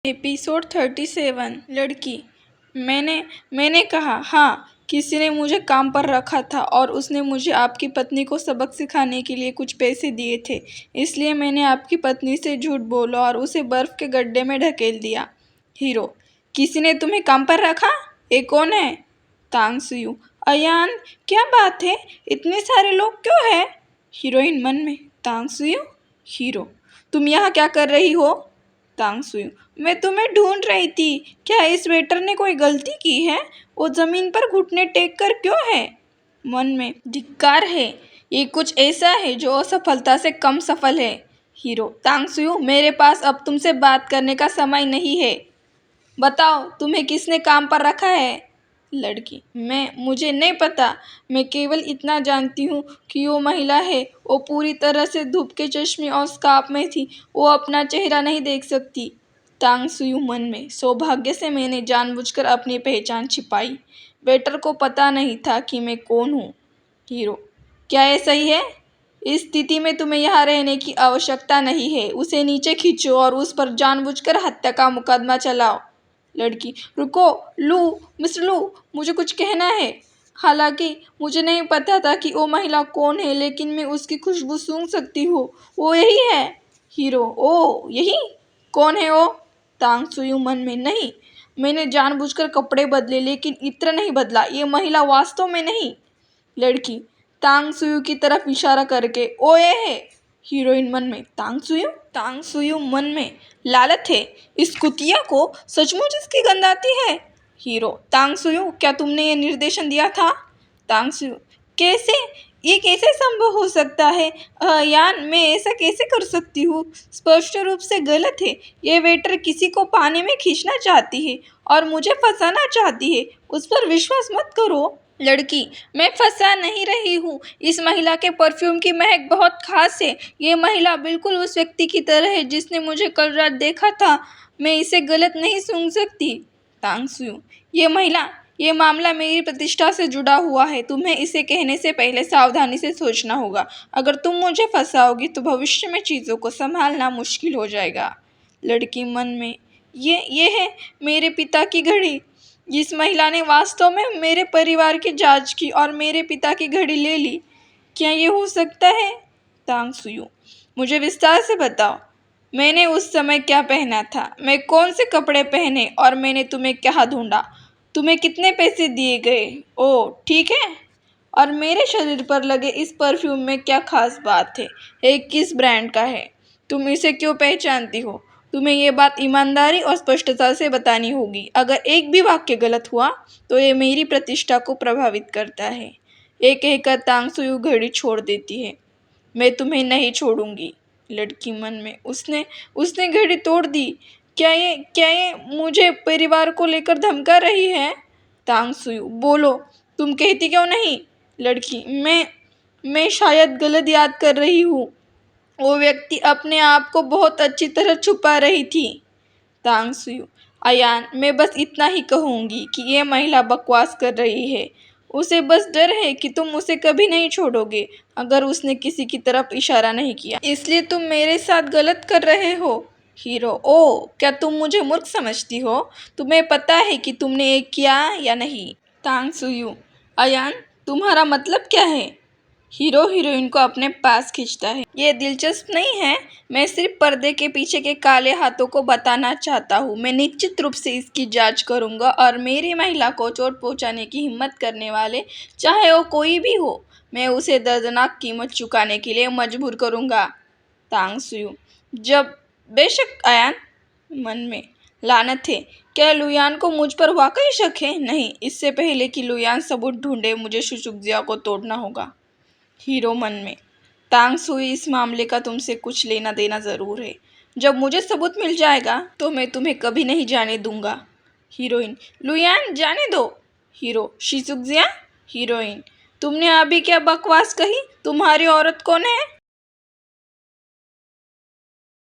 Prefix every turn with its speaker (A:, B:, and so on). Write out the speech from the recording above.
A: Episode 37। लड़की। मैंने कहा हाँ, किसी ने मुझे काम पर रखा था और उसने मुझे आपकी पत्नी को सबक सिखाने के लिए कुछ पैसे दिए थे, इसलिए मैंने आपकी पत्नी से झूठ बोला और उसे बर्फ के गड्ढे में ढकेल दिया। हीरो। किसी ने तुम्हें काम पर रखा? ये कौन है? तांग सुयु। अयान, क्या बात है, इतने सारे लोग क्यों हैं? हीरोइन मन में। तांग सुयु। हीरो। तुम यहाँ क्या कर रही हो? तांग सुयु। मैं तुम्हें ढूंढ रही थी। क्या इस वेटर ने कोई गलती की है? वो जमीन पर घुटने टेक कर क्यों है? मन में। धिक्कार है, ये कुछ ऐसा है जो असफलता से कम सफल है। हीरो। तांग सुयु, मेरे पास अब तुमसे बात करने का समय नहीं है। बताओ, तुम्हें किसने काम पर रखा है? लड़की। मुझे नहीं पता। मैं केवल इतना जानती हूँ कि वो महिला है। वो पूरी तरह से धूप के चश्मे और स्कार्फ में थी। वो अपना चेहरा नहीं देख सकती। तांग सुयु मन में। सौभाग्य से मैंने जानबूझकर अपनी पहचान छिपाई। वेटर को पता नहीं था कि मैं कौन हूँ। हीरो। क्या ये सही है? इस स्थिति में तुम्हें यहाँ रहने की आवश्यकता नहीं है। उसे नीचे खींचो और उस पर जानबूझकर हत्या का मुकदमा चलाओ। लड़की। रुको, लू, मिस्टर लू, मुझे कुछ कहना है। हालांकि मुझे नहीं पता था कि वो महिला कौन है, लेकिन मैं उसकी खुशबू सूंघ सकती हूँ। वो यही है। हीरो। ओ, यही? कौन है वो? तांग सुयु मन में। नहीं, मैंने जानबूझकर कपड़े बदले, लेकिन इत्र नहीं बदला। ये महिला वास्तव में नहीं। लड़की। तांग सुयु की तरफ इशारा करके। ओ, ये है। हीरोइन मन में। तांग सुयु? तांग सुयु मन में। लालत है, इस कुतिया को सचमुच इसकी गंध आती है। हीरो। तांग सुयु, क्या तुमने ये निर्देशन दिया था? तांग सुयु। कैसे? ये कैसे संभव हो सकता है? यान, मैं ऐसा कैसे कर सकती हूँ? स्पष्ट रूप से गलत है। ये वेटर किसी को पानी में खींचना चाहती है और मुझे फंसाना चाहती है। उस पर विश्वास मत करो। लड़की। मैं फंसा नहीं रही हूँ। इस महिला के परफ्यूम की महक बहुत खास है। ये महिला बिल्कुल उस व्यक्ति की तरह है जिसने मुझे कल रात देखा था। मैं इसे गलत नहीं सूंघ सकती। तांग सुयु। ये मामला मेरी प्रतिष्ठा से जुड़ा हुआ है। तुम्हें इसे कहने से पहले सावधानी से सोचना होगा। अगर तुम मुझे फंसाओगी तो भविष्य में चीज़ों को संभालना मुश्किल हो जाएगा। लड़की मन में। ये है मेरे पिता की घड़ी। इस महिला ने वास्तव में मेरे परिवार की जांच की और मेरे पिता की घड़ी ले ली। क्या ये हो सकता है? तांग सुयु। मुझे विस्तार से बताओ। मैंने उस समय क्या पहना था? मैं कौन से कपड़े पहने और मैंने तुम्हें क्या ढूंढा? तुम्हें कितने पैसे दिए गए? ओह, ठीक है। और मेरे शरीर पर लगे इस परफ्यूम में क्या खास बात है? ये किस ब्रांड का है? तुम इसे क्यों पहचानती हो? तुम्हें ये बात ईमानदारी और स्पष्टता से बतानी होगी। अगर एक भी वाक्य गलत हुआ तो ये मेरी प्रतिष्ठा को प्रभावित करता है। ये कहकर तांग सुयु घड़ी छोड़ देती है। मैं तुम्हें नहीं छोड़ूंगी। लड़की मन में। उसने घड़ी तोड़ दी। क्या ये मुझे परिवार को लेकर धमका रही है? तांग सुयु। बोलो, तुम कहती क्यों नहीं? लड़की। मैं शायद गलत याद कर रही हूँ। वो व्यक्ति अपने आप को बहुत अच्छी तरह छुपा रही थी। तांग सुयु। अयान, मैं बस इतना ही कहूँगी कि ये महिला बकवास कर रही है। उसे बस डर है कि तुम उसे कभी नहीं छोड़ोगे अगर उसने किसी की तरफ इशारा नहीं किया, इसलिए तुम मेरे साथ गलत कर रहे हो। हीरो। ओ, क्या तुम मुझे मूर्ख समझती हो? तुम्हें पता है कि तुमने ये किया या नहीं? तांग सुयु। अयान, तुम्हारा मतलब क्या है? हीरो हीरोइन को अपने पास खींचता है। ये दिलचस्प नहीं है। मैं सिर्फ पर्दे के पीछे के काले हाथों को बताना चाहता हूँ। मैं निश्चित रूप से इसकी जांच करूँगा और मेरी महिला को चोट पहुँचाने की हिम्मत करने वाले, चाहे वो कोई भी हो, मैं उसे दर्दनाक कीमत चुकाने के लिए मजबूर करूँगा। तांग सुयु। जब बेशक अयान। मन में। लानत है, क्या लुयान को मुझ पर वाकई शक है? नहीं, इससे पहले कि लुयान सबूत ढूंढे मुझे शुशुक्जिया को तोड़ना होगा। हीरो मन में। तांग सुयु, इस मामले का तुमसे कुछ लेना देना ज़रूर है। जब मुझे सबूत मिल जाएगा तो मैं तुम्हें कभी नहीं जाने दूंगा। हीरोइन। लुयान, जाने दो। हीरो। शिजुक्जिया। हीरोइन। तुमने अभी क्या बकवास कही? तुम्हारी औरत कौन है?